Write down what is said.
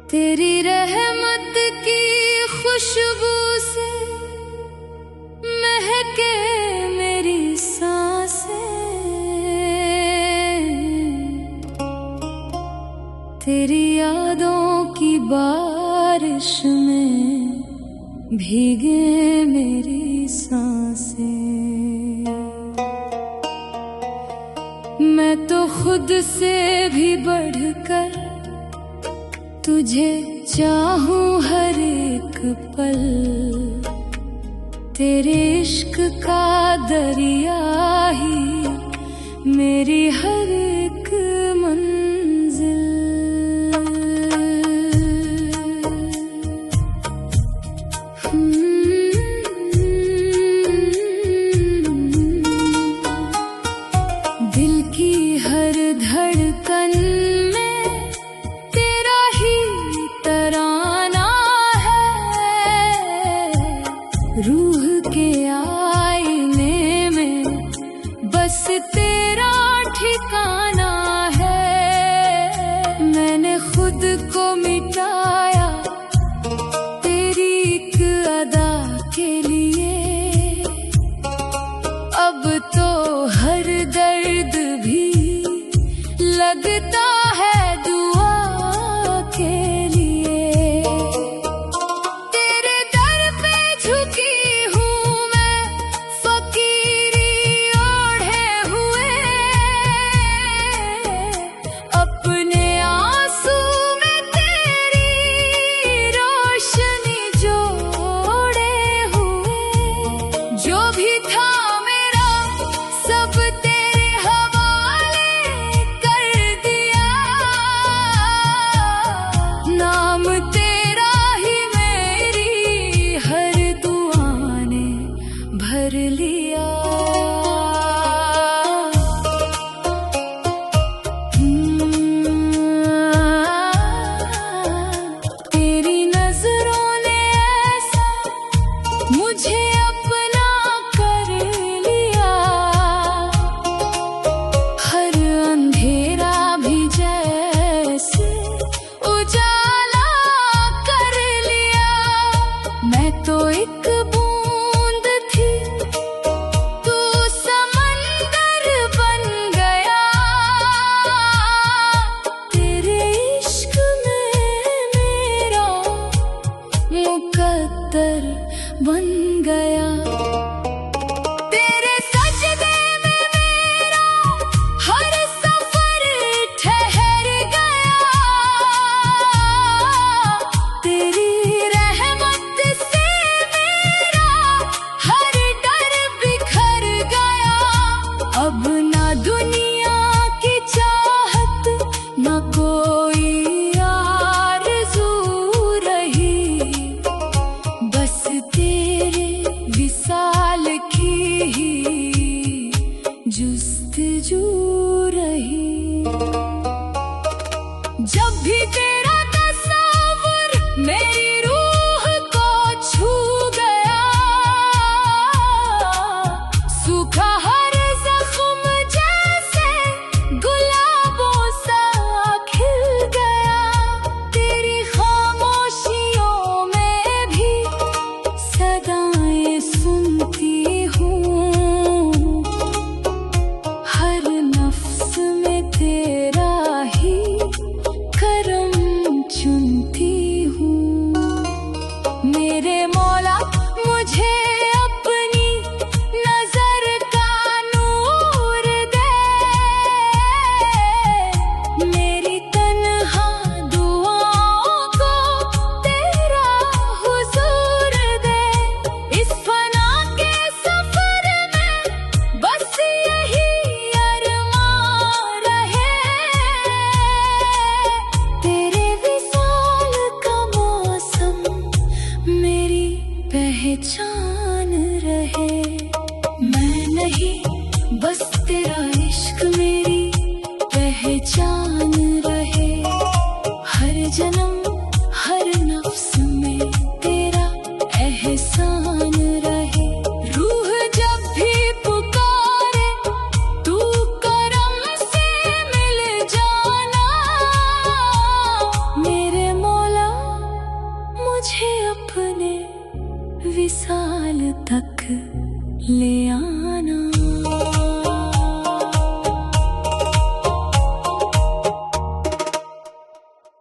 तेरी रहमत की खुशबू से महके मेरी सांसें, तेरी यादों की बारिश में भीगे मेरी सांसें। मैं तो खुद से भी बढ़कर तुझे चाहूं हर एक पल, तेरे इश्क का दरिया ही मेरी हर एक मंजिल। दिल की हर धड़कन रूह के आईने में बस तेरा ठिकाना है। मैंने खुद को मिटाया तेरी एक अदा के लिए, अब तो हर दर्द भी लगता है दुआ के लिए। बन गया तेरे सजदे में मेरा हर सफर ठहर गया। ले आ